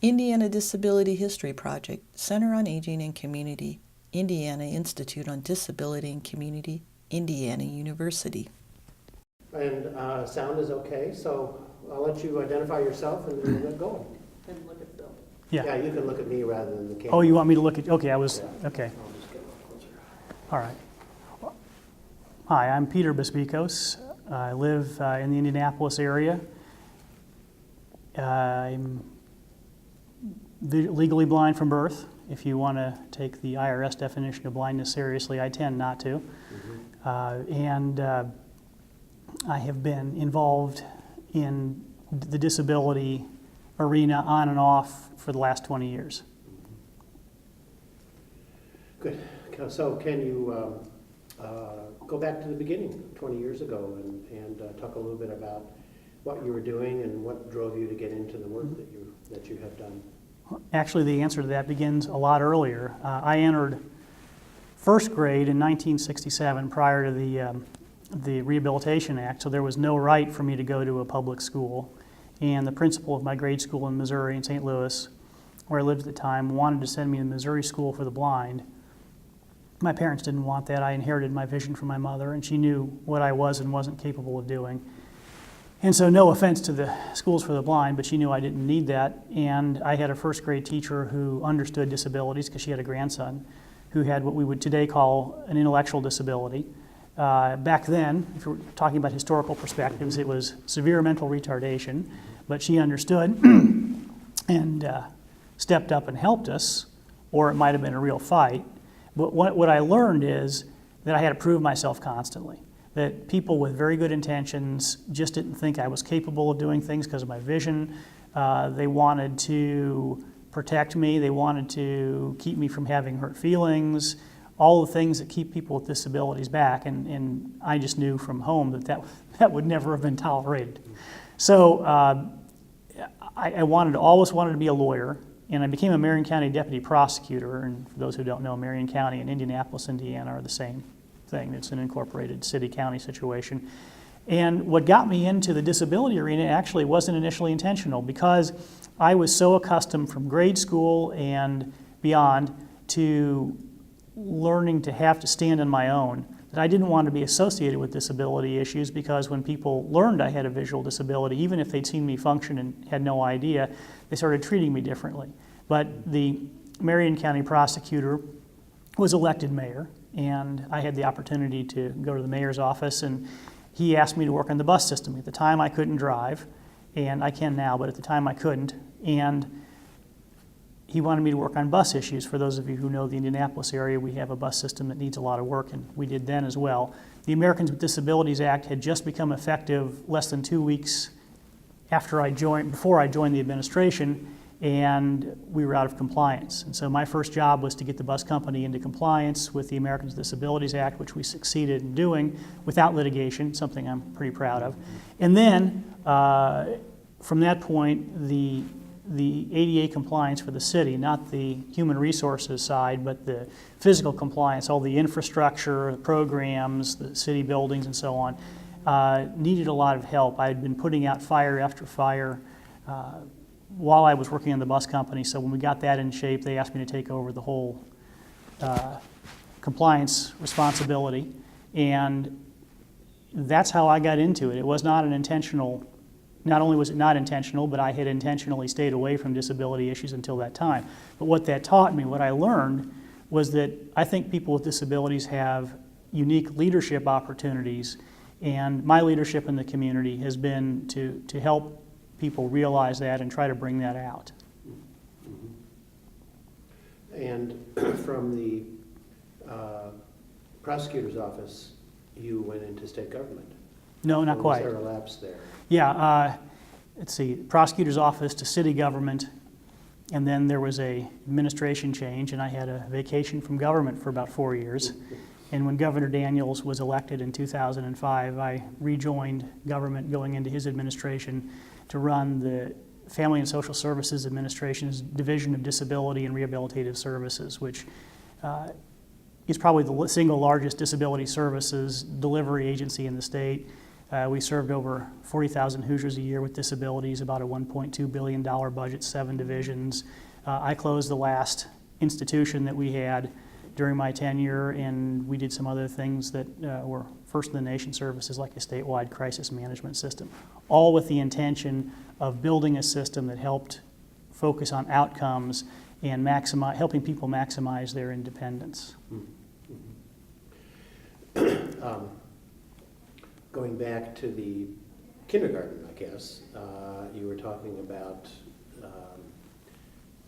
Indiana Disability History Project, Center on Aging and Community, Indiana Institute on Disability and Community, Indiana University. And sound is okay, so I'll let you identify yourself and then we'll get going. And look at Bill. Yeah, you can look at me rather than the camera. Oh, you want me to look at, okay, Yeah. okay, I'll just get a little closer. all right. Hi, I'm Peter Bisbescos. I live in the Indianapolis area. I'm legally blind from birth. If you want to take the IRS definition of blindness seriously, I tend not to. And I have been involved in the disability arena on and off for the last 20 years. Good. So can you go back to the beginning, 20 years ago, and talk a little bit about what you were doing and what drove you to get into the work that you have done? Actually, the answer to that begins a lot earlier. I entered first grade in 1967 prior to the Rehabilitation Act, so there was no right for me to go to a public school. And the principal of my grade school in Missouri, in St. Louis, where I lived at the time, wanted to send me to Missouri School for the Blind. My parents didn't want that. I inherited my vision from my mother, and she knew what I was and wasn't capable of doing. And so no offense to the schools for the blind, but she knew I didn't need that. And I had a first grade teacher who understood disabilities because she had a grandson who had what we would today call an intellectual disability. Back then, if you're talking about historical perspectives, it was severe mental retardation, but she understood and stepped up and helped us, or it might have been a real fight. But what I learned is that I had to prove myself constantly, that people with very good intentions just didn't think I was capable of doing things because of my vision. They wanted to protect me, they wanted to keep me from having hurt feelings, all the things that keep people with disabilities back, and I just knew from home that would never have been tolerated. So I always wanted to be a lawyer, and I became a Marion County Deputy Prosecutor, and for those who don't know, Marion County and Indianapolis, Indiana are the same thing. It's an incorporated city-county situation. And what got me into the disability arena actually wasn't initially intentional, because I was so accustomed from grade school and beyond to learning to have to stand on my own that I didn't want to be associated with disability issues, because when people learned I had a visual disability, even if they'd seen me function and had no idea, they started treating me differently. But the Marion County prosecutor was elected mayor, and I had the opportunity to go to the mayor's office, and he asked me to work on the bus system. At the time I couldn't drive, and I can now, but at the time I couldn't, and he wanted me to work on bus issues. For those of you who know the Indianapolis area, we have a bus system that needs a lot of work, and we did then as well. The Americans with Disabilities Act had just become effective less than 2 weeks before I joined the administration, and we were out of compliance. And so my first job was to get the bus company into compliance with the Americans with Disabilities Act, which we succeeded in doing without litigation, something I'm pretty proud of. And then from that point, the ADA compliance for the city, not the human resources side, but the physical compliance, all the infrastructure, the programs, the city buildings and so on, needed a lot of help. I had been putting out fire after fire while I was working on the bus company, so when we got that in shape, they asked me to take over the whole compliance responsibility, and that's how I got into it. It was not an intentional. Not only was it not intentional, but I had intentionally stayed away from disability issues until that time. But what that taught me, what I learned, was that I think people with disabilities have unique leadership opportunities, and my leadership in the community has been to help people realize that and try to bring that out. And from the prosecutor's office, you went into state government. No, not quite. Was there a lapse there? Yeah, let's see, prosecutor's office to city government, and then there was a administration change, and I had a vacation from government for about 4 years. And when Governor Daniels was elected in 2005, I rejoined government going into his administration to run the Family and Social Services Administration's Division of Disability and Rehabilitative Services, which is probably the single largest disability services delivery agency in the state. We served over 40,000 Hoosiers a year with disabilities, about a $1.2 billion budget, 7 divisions. I closed the last institution that we had during my tenure, and we did some other things that were first in the nation services, like a statewide crisis management system, all with the intention of building a system that helped focus on outcomes and helping people maximize their independence. Going back to the kindergarten, I guess, you were talking about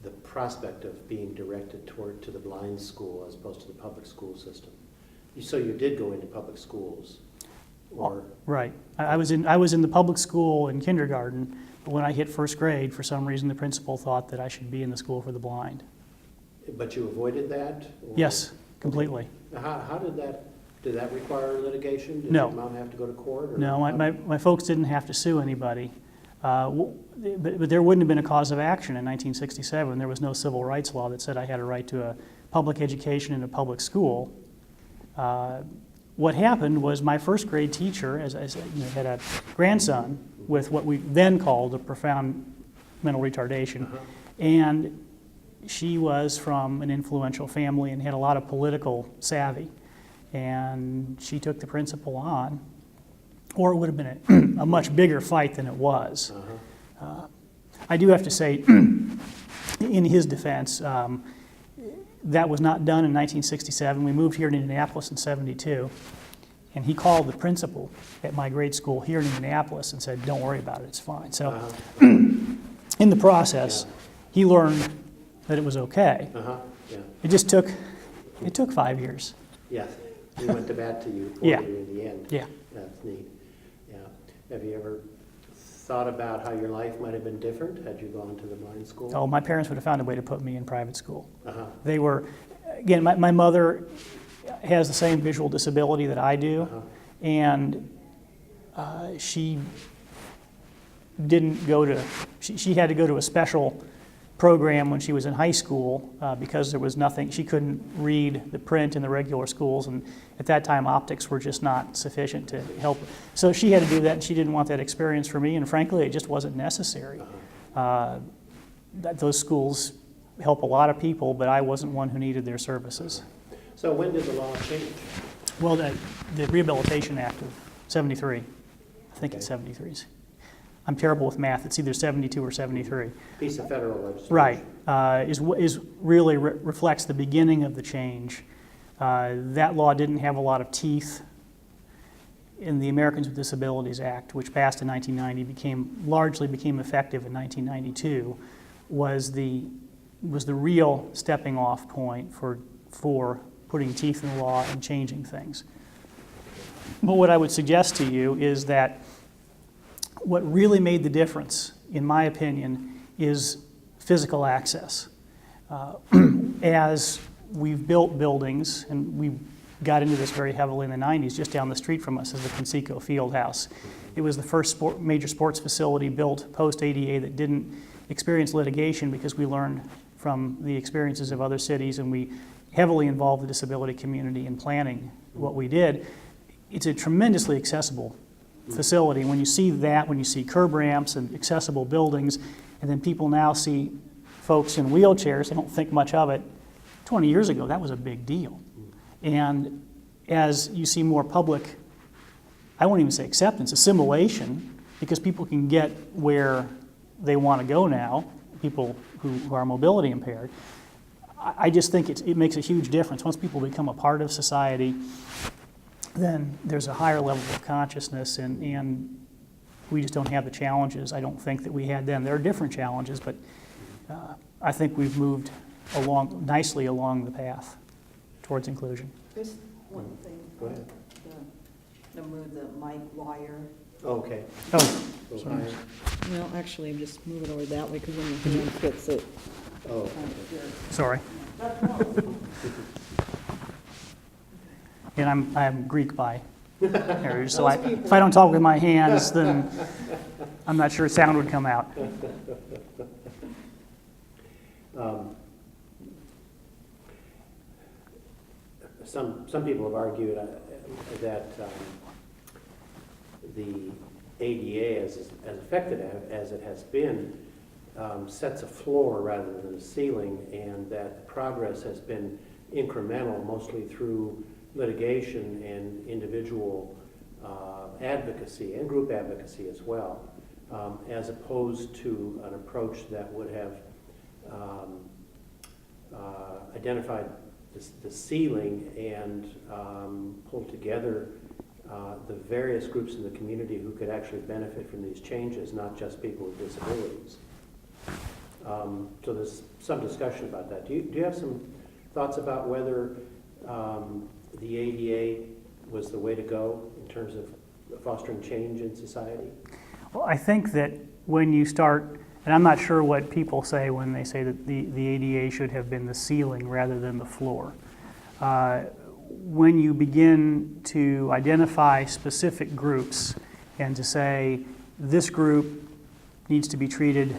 the prospect of being directed to the blind school as opposed to the public school system. So you did go into public schools, or right? I was in the public school in kindergarten, but when I hit first grade, for some reason, the principal thought that I should be in the school for the blind. but you avoided that? Or? Yes, completely. How did that? Did that require litigation? Did No. your mom have to go to court? Or No, my folks didn't have to sue anybody. But there wouldn't have been a cause of action in 1967. There was no civil rights law that said I had a right to a public education in a public school. What happened was my first grade teacher, as I said, had a grandson with what we then called a profound mental retardation. And she was from an influential family and had a lot of political savvy. And she took the principal on, or it would have been a much bigger fight than it was. I do have to say, in his defense, that was not done in 1967. We moved here to Indianapolis in '72, and he called the principal at my grade school here in Indianapolis and said, "Don't worry about it, it's fine." So, in the process, he learned that it was okay. Yeah. It just took 5 years. Yes. He went to bat to you for Yeah. you in the end. Yeah. That's neat. Yeah. Have you ever thought about how your life might have been different had you gone to the blind school? Oh, my parents would have found a way to put me in private school. Uh-huh. They were, again, my mother has the same visual disability that I do, and she didn't go to, she had to go to a special program when she was in high school because there was nothing, she couldn't read the print in the regular schools, and at that time optics were just not sufficient to help. So she had to do that, and she didn't want that experience for me, and frankly it just wasn't necessary. Those schools help a lot of people, but I wasn't one who needed their services. So when did the law change? Well, the Rehabilitation Act of '73, I think it's Okay. '73. I'm terrible with math. It's either 72 or 73. Piece of federal legislation. Right, is really reflects the beginning of the change. That law didn't have a lot of teeth. In the Americans with Disabilities Act, which passed in 1990, largely became effective in 1992, was the real stepping off point for putting teeth in the law and changing things. But what I would suggest to you is that what really made the difference, in my opinion, is physical access. As we've built buildings, and we got into this very heavily in the 90s, just down the street from us is the Conseco Fieldhouse. It was the first major sports facility built post-ADA that didn't experience litigation because we learned from the experiences of other cities, and we heavily involved the disability community in planning what we did. It's a tremendously accessible facility. When you see that, when you see curb ramps and accessible buildings, and then people now see folks in wheelchairs, they don't think much of it. 20 years ago, that was a big deal. And as you see more public, I won't even say acceptance, assimilation, because people can get where they want to go now, people who are mobility impaired, I just think it makes a huge difference. Once people become a part of society, then there's a higher level of consciousness, and we just don't have the challenges I don't think that we had then. There are different challenges, but I think we've moved nicely along the path towards inclusion. Just one thing. Go ahead. Remove the mic wire. Okay. Oh, Go sorry. higher. No, actually, I'm just moving over that way because when the hand fits it. Oh, Sorry. And I'm Greek by heritage, so if I don't talk with my hands, then I'm not sure sound would come out. Some people have argued that the ADA, as effective as it has been, sets a floor rather than a ceiling, and that progress has been incremental, mostly through litigation and individual advocacy and group advocacy as well, as opposed to an approach that would have identified the ceiling and pulled together the various groups in the community who could actually benefit from these changes, not just people with disabilities. So there's some discussion about that. Do you have some thoughts about whether the ADA was the way to go in terms of fostering change in society? Well, I think that when you start, and I'm not sure what people say when they say that the ADA should have been the ceiling rather than the floor. When you begin to identify specific groups and to say this group needs to be treated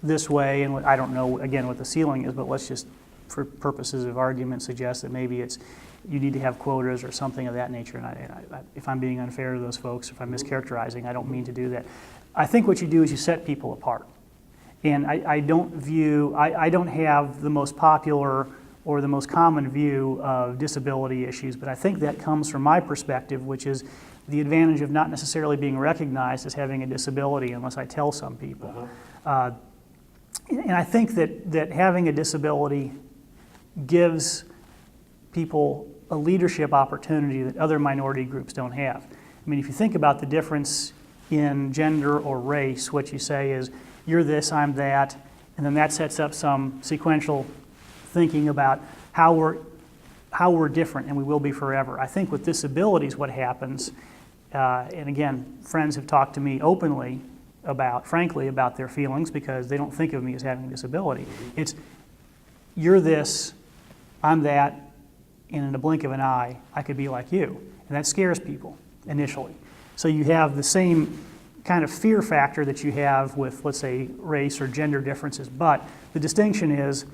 this way, and I don't know again what the ceiling is, but let's just, for purposes of argument, suggest that maybe it's you need to have quotas or something of that nature. And if I'm being unfair to those folks, if I'm mischaracterizing, I don't mean to do that. I think what you do is you set people apart. And I don't have the most popular or the most common view of disability issues, but I think that comes from my perspective, which is the advantage of not necessarily being recognized as having a disability unless I tell some people. And I think that having a disability gives people a leadership opportunity that other minority groups don't have. I mean, if you think about the difference in gender or race, what you say is, you're this, I'm that, and then that sets up some sequential thinking about how we're different and we will be forever. I think with disabilities what happens, and again, friends have talked to me openly frankly about their feelings because they don't think of me as having a disability. It's, you're this, I'm that, and in a blink of an eye, I could be like you. And that scares people initially. So you have the same kind of fear factor that you have with, let's say, race or gender differences. But the distinction is,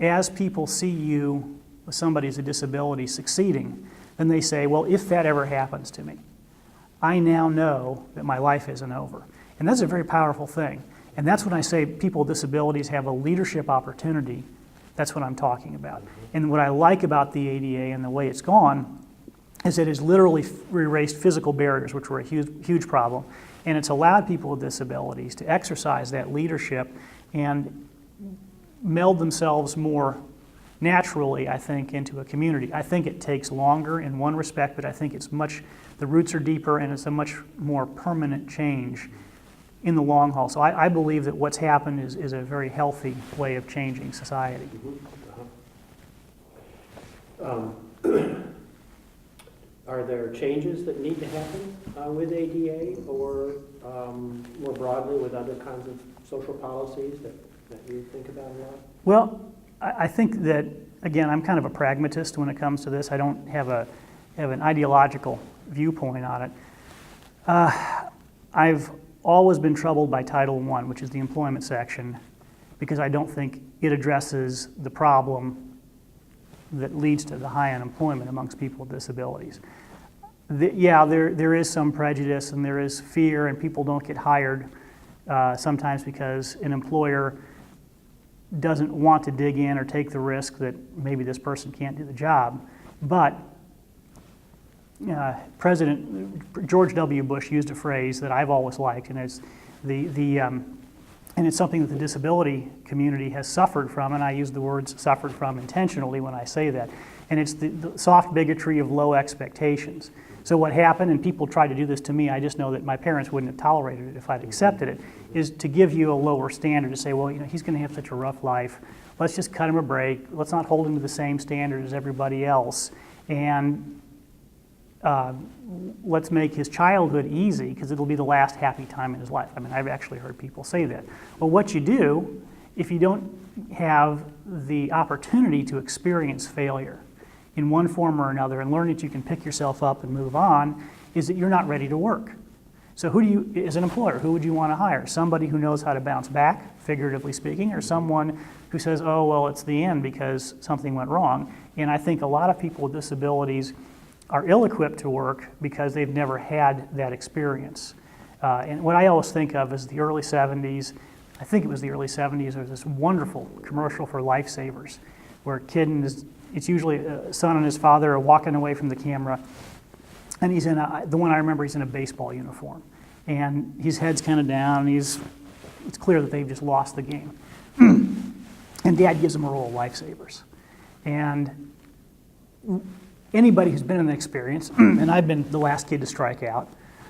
as people see you with somebody with a disability succeeding, then they say, well, if that ever happens to me, I now know that my life isn't over. And that's a very powerful thing. And that's when I say people with disabilities have a leadership opportunity. That's what I'm talking about. And what I like about the ADA and the way it's gone is it has literally erased physical barriers, which were a huge problem. And it's allowed people with disabilities to exercise that leadership and meld themselves more naturally, I think, into a community. I think it takes longer in one respect, but I think the roots are deeper and it's a much more permanent change in the long haul. So I believe that what's happened is a very healthy way of changing society. Are there changes that need to happen with ADA or more broadly with other kinds of social policies that you think about a lot? Well, I think that, again, I'm kind of a pragmatist when it comes to this. I don't have an ideological viewpoint on it. I've always been troubled by Title I, which is the employment section, because I don't think it addresses the problem that leads to the high unemployment amongst people with disabilities. There is some prejudice and there is fear, and people don't get hired sometimes because an employer doesn't want to dig in or take the risk that maybe this person can't do the job. But President George W. Bush used a phrase that I've always liked, and it's and it's something that the disability community has suffered from, and I use the words suffered from intentionally when I say that, and it's the soft bigotry of low expectations. So what happened, and people tried to do this to me, I just know that my parents wouldn't have tolerated it if I'd accepted it, is to give you a lower standard, to say, well, he's going to have such a rough life, let's just cut him a break, let's not hold him to the same standard as everybody else, and let's make his childhood easy because it'll be the last happy time in his life. I mean, I've actually heard people say that. Well, what you do, if you don't have the opportunity to experience failure in one form or another and learn that you can pick yourself up and move on, is that you're not ready to work. So as an employer, who would you want to hire? Somebody who knows how to bounce back, figuratively speaking, or someone who says, oh, well, it's the end because something went wrong. And I think a lot of people with disabilities are ill-equipped to work because they've never had that experience. And what I always think of is the early 70s, I think it was the early 70s, there was this wonderful commercial for Lifesavers, where a kid and it's usually a son and his father are walking away from the camera, and he's in the one I remember, he's in a baseball uniform. And his head's kind of down, and it's clear that they've just lost the game. And Dad gives him a roll of Lifesavers. And anybody who's been in the experience, and I've been the last kid to strike out,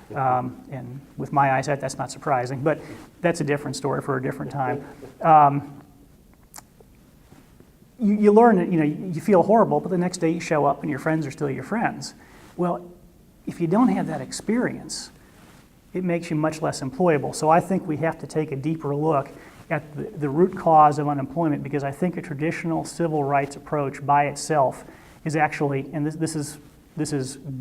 and with my eyesight, that's not surprising, but that's a different story for a different time. You learn that, you feel horrible, but the next day you show up and your friends are still your friends. Well, if you don't have that experience, it makes you much less employable. So I think we have to take a deeper look at the root cause of unemployment, because I think a traditional civil rights approach by itself is actually, and this is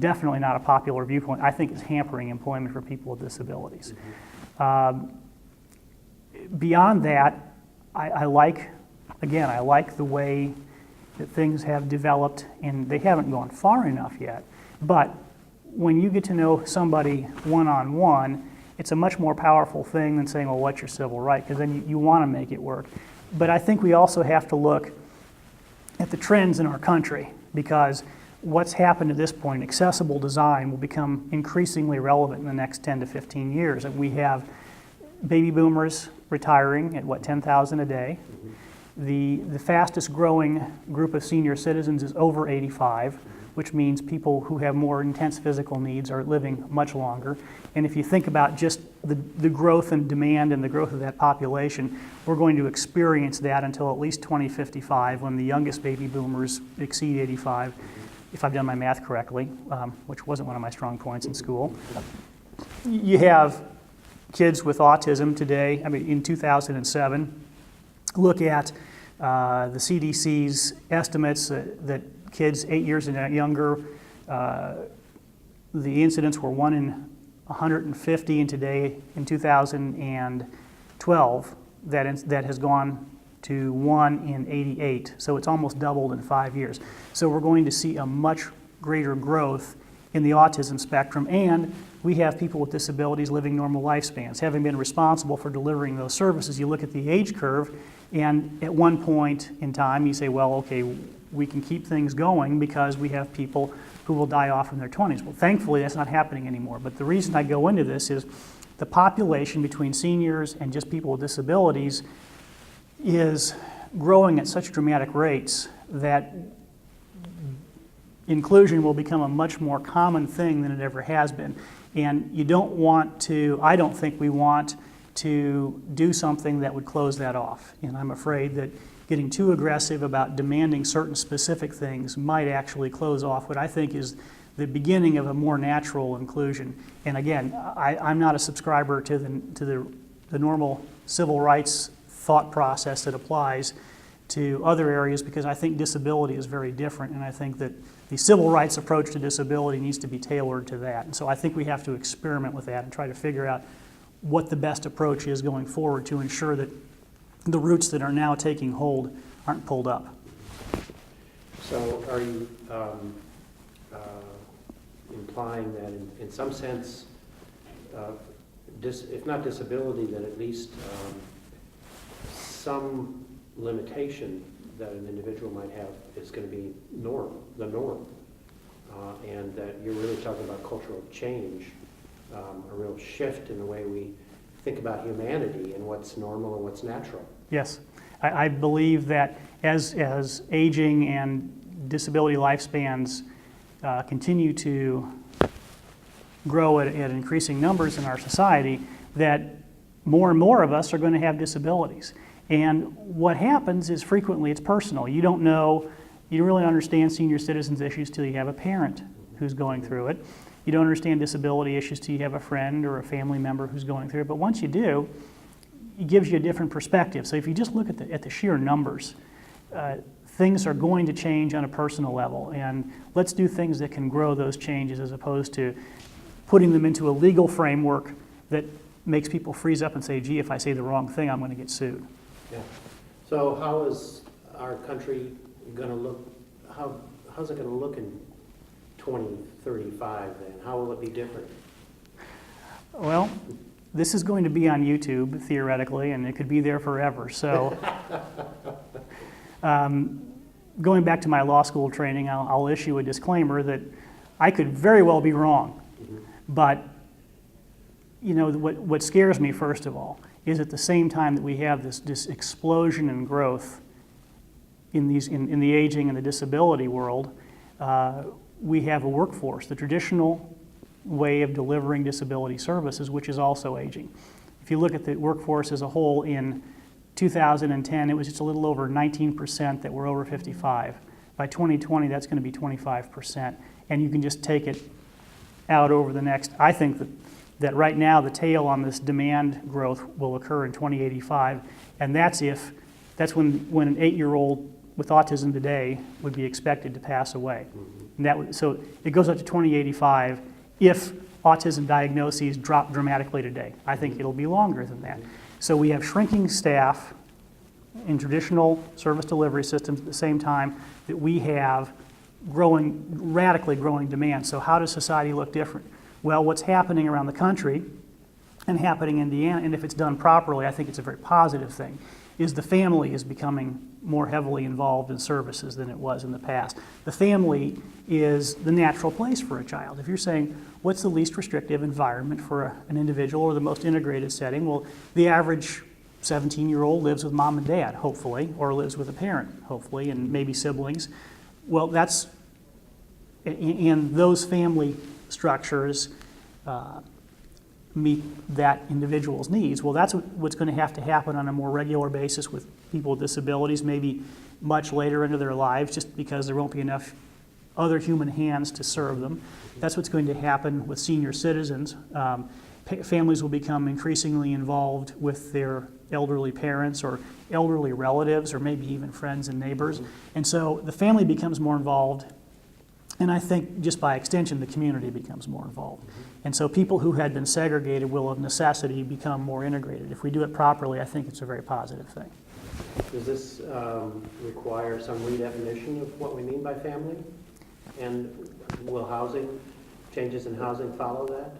definitely not a popular viewpoint, I think it's hampering employment for people with disabilities. Beyond that, I like the way that things have developed, and they haven't gone far enough yet, but when you get to know somebody one-on-one, it's a much more powerful thing than saying, well, what's your civil right? Because then you want to make it work. But I think we also have to look at the trends in our country, because what's happened to this point, accessible design will become increasingly relevant in the next 10 to 15 years. And we have baby boomers retiring at, 10,000 a day. The fastest growing group of senior citizens is over 85, which means people who have more intense physical needs are living much longer. And if you think about just the growth and demand and the growth of that population, we're going to experience that until at least 2055, when the youngest baby boomers exceed 85, if I've done my math correctly, which wasn't one of my strong points in school. You have kids with autism today. I mean, in 2007, look at the CDC's estimates that kids 8 years and younger, the incidents were 1 in 150, and today in 2012, that has gone to 1 in 88. So it's almost doubled in 5 years. So we're going to see a much greater growth in the autism spectrum, and we have people with disabilities living normal lifespans. Having been responsible for delivering those services, you look at the age curve, and at one point in time, you say, well, okay, we can keep things going because we have people who will die off in their 20s. Well, thankfully, that's not happening anymore. But the reason I go into this is the population between seniors and just people with disabilities is growing at such dramatic rates that inclusion will become a much more common thing than it ever has been. And I don't think we want to do something that would close that off. And I'm afraid that getting too aggressive about demanding certain specific things might actually close off what I think is the beginning of a more natural inclusion. And again, I'm not a subscriber to the normal civil rights thought process that applies to other areas, because I think disability is very different, and I think that the civil rights approach to disability needs to be tailored to that. And so I think we have to experiment with that and try to figure out what the best approach is going forward to ensure that the roots that are now taking hold aren't pulled up. So are you implying that in some sense, if not disability, then at least some limitation that an individual might have is going to be the norm, and that you're really talking about cultural change, a real shift in the way we think about humanity and what's normal and what's natural. Yes, I believe that as aging and disability lifespans continue to grow at increasing numbers in our society, that more and more of us are going to have disabilities. And what happens is frequently it's personal. You don't really understand senior citizens issues till you have a parent who's going through it. You don't understand disability issues till you have a friend or a family member who's going through it. But once you do, it gives you a different perspective. So if you just look at the sheer numbers, things are going to change on a personal level. And let's do things that can grow those changes, as opposed to putting them into a legal framework that makes people freeze up and say, gee, if I say the wrong thing, I'm going to get sued. Yeah. So how is our country going to look? How's it going to look in 2035 then? How will it be different? Well, this is going to be on YouTube theoretically, and it could be there forever. So, going back to my law school training, I'll issue a disclaimer that I could very well be wrong. But you know, what scares me, first of all, is at the same time that we have this explosion in growth in the aging and the disability world, we have a workforce, the traditional way of delivering disability services, which is also aging. If you look at the workforce as a whole, in 2010, it was just a little over 19% that were over 55. By 2020, that's going to be 25%. And you can just take it out over the next, I think that right now the tail on this demand growth will occur in 2085, and that's when an 8-year-old with autism today would be expected to pass away. And so it goes up to 2085 if autism diagnoses drop dramatically today. I think it'll be longer than that. So we have shrinking staff in traditional service delivery systems at the same time that we have radically growing demand. So how does society look different? Well, what's happening around the country and happening in Indiana, and if it's done properly, I think it's a very positive thing, is the family is becoming more heavily involved in services than it was in the past. The family is the natural place for a child. If you're saying, what's the least restrictive environment for an individual or the most integrated setting? Well, the average 17-year-old lives with mom and dad, hopefully, or lives with a parent, hopefully, and maybe siblings. Well, and those family structures meet that individual's needs. Well, that's what's going to happen on a more regular basis with people with disabilities, maybe much later into their lives, just because there won't be enough other human hands to serve them. That's what's going to happen with senior citizens. Families will become increasingly involved with their elderly parents or elderly relatives, or maybe even friends and neighbors. And so the family becomes more involved, and I think just by extension the community becomes more involved. And so people who had been segregated will of necessity become more integrated. If we do it properly, I think it's a very positive thing. Does this require some redefinition of what we mean by family? And will changes in housing follow that?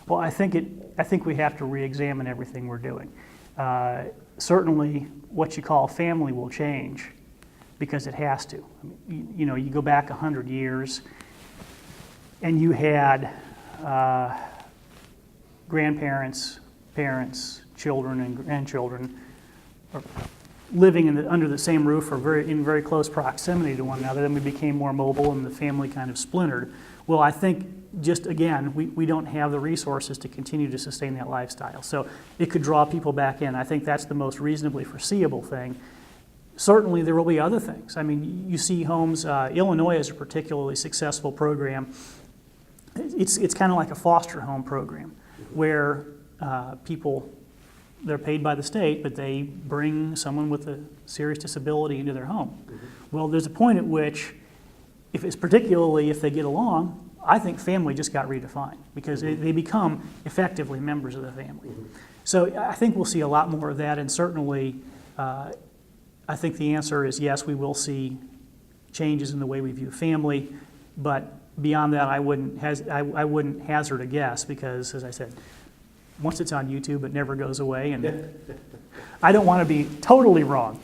Well, I think we have to re-examine everything we're doing. Certainly, what you call family will change because it has to. I mean, you go back 100 years, and you had grandparents, parents, children, and grandchildren living under the same roof or in very close proximity to one another. Then we became more mobile, and the family kind of splintered. Well, I think just again, we don't have the resources to continue to sustain that lifestyle. So it could draw people back in. I think that's the most reasonably foreseeable thing. Certainly there will be other things. I mean, you see homes, Illinois is a particularly successful program. It's kind of like a foster home program where they're paid by the state, but they bring someone with a serious disability into their home. Well, there's a point at which, particularly if they get along, I think family just got redefined because they become effectively members of the family. So I think we'll see a lot more of that, and certainly I think the answer is yes, we will see changes in the way we view family, but beyond that I wouldn't hazard a guess because, as I said, once it's on YouTube it never goes away, and I don't want to be totally wrong.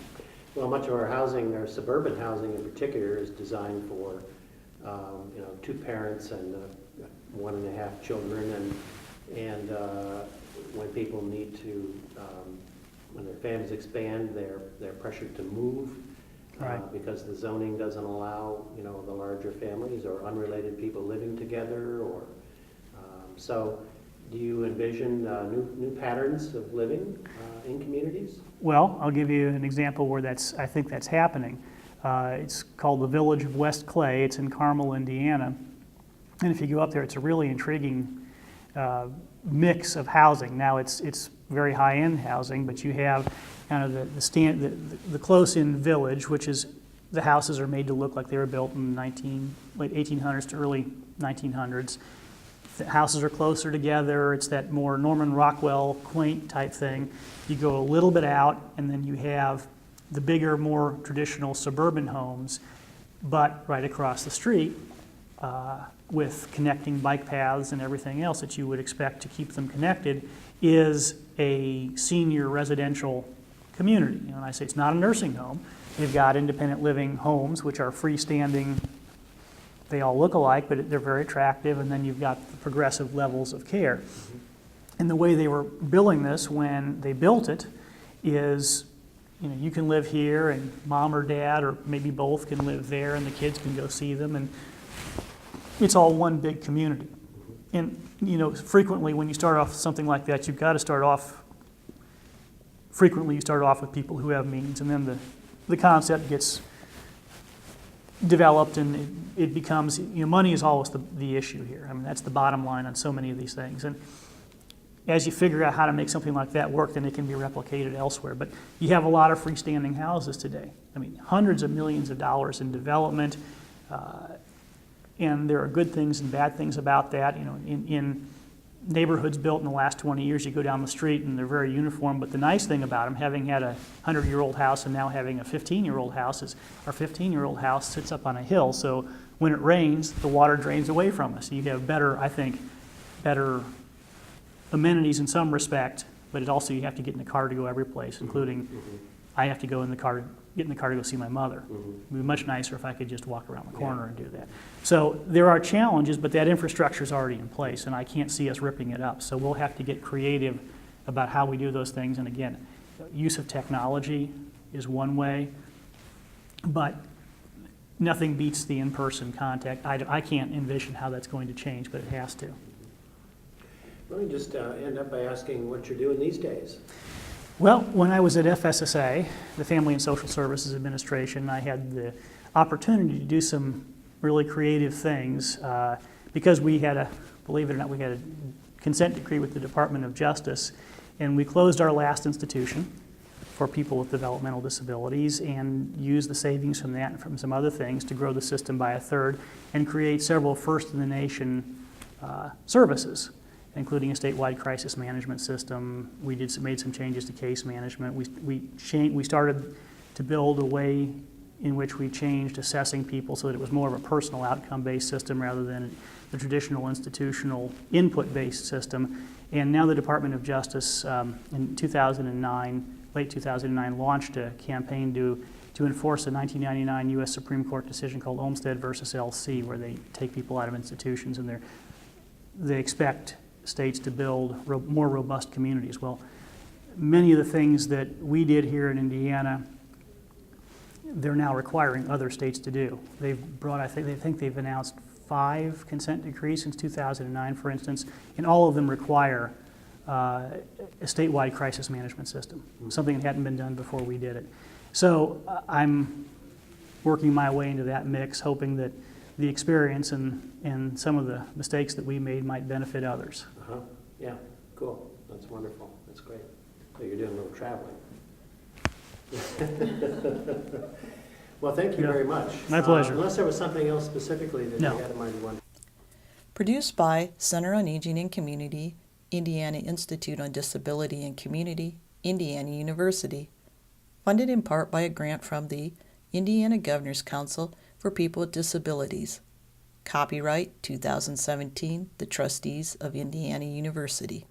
Well, much of our housing, our suburban housing in particular, is designed for 2 parents and 1.5 children, and when people need to, when their families expand, they're pressured to move because the zoning doesn't allow the larger families or unrelated people living together, or so. Do you envision new patterns of living in communities? Well, I'll give you an example where I think that's happening. It's called the Village of West Clay. It's in Carmel, Indiana. And if you go up there, it's a really intriguing mix of housing. Now, it's very high-end housing, but you have kind of the close-in village, which is the houses are made to look like they were built in late 1800s to early 1900s. The houses are closer together. It's that more Norman Rockwell quaint type thing. You go a little bit out, and then you have the bigger, more traditional suburban homes. But right across the street with connecting bike paths and everything else that you would expect to keep them connected, is a senior residential community. You know, and I say it's not a nursing home. They've got independent living homes, which are freestanding. They all look alike, but they're very attractive, and then you've got the progressive levels of care. And the way they were billing this when they built it is, you know, you can live here, and mom or dad, or maybe both, can live there, and the kids can go see them, and it's all one big community. And, you know, frequently when you start off something like that, you've got to start off, frequently you start off with people who have means, and then the concept gets developed, and it becomes, you know, money is always the issue here. I mean, that's the bottom line on so many of these things. And as you figure out how to make something like that work, then it can be replicated elsewhere. But you have a lot of freestanding houses today. I mean, hundreds of millions of dollars in development, and there are good things and bad things about that. You know, in neighborhoods built in the last 20 years, you go down the street and they're very uniform. But the nice thing about them, having had a 100-year-old house and now having a 15-year-old house, is our 15-year-old house sits up on a hill. So when it rains, the water drains away from us. You have better, I think, better amenities in some respect, but it also, you have to get in the car to go every place, including I have to get in the car to go see my mother. It would be much nicer if I could just walk around the corner and do that. So there are challenges, but that infrastructure is already in place, and I can't see us ripping it up. So we'll have to get creative about how we do those things. And again, use of technology is one way, but nothing beats the in-person contact. I can't envision how that's going to change, but it has to. Let me just end up by asking what you're doing these days. Well, when I was at FSSA, the Family and Social Services Administration, I had the opportunity to do some really creative things because we had believe it or not, we had a consent decree with the Department of Justice, and we closed our last institution for people with developmental disabilities and used the savings from that and from some other things to grow the system by a third and create several first-in-the-nation services, including a statewide crisis management system. We made some changes to case management. We started to build a way in which we changed assessing people so that it was more of a personal outcome-based system rather than the traditional institutional input-based system. And now the Department of Justice in 2009, late 2009, launched a campaign to enforce a 1999 U.S. Supreme Court decision called Olmstead versus LC, where they take people out of institutions and they expect states to build more robust communities. Well, many of the things that we did here in Indiana, they're now requiring other states to do. They've brought, I think they've announced 5 consent decrees since 2009, for instance, and all of them require a statewide crisis management system, something that hadn't been done before we did it. So I'm working my way into that mix, hoping that the experience and some of the mistakes that we made might benefit others. Yeah, cool. That's wonderful. That's great. So you're doing a little traveling. Well, thank you very much. My pleasure. Unless there was something else specifically that No. you had in mind you wanted. Produced by Center on Aging and Community, Indiana Institute on Disability and Community, Indiana University. Funded in part by a grant from the Indiana Governor's Council for People with Disabilities. Copyright 2017, the Trustees of Indiana University.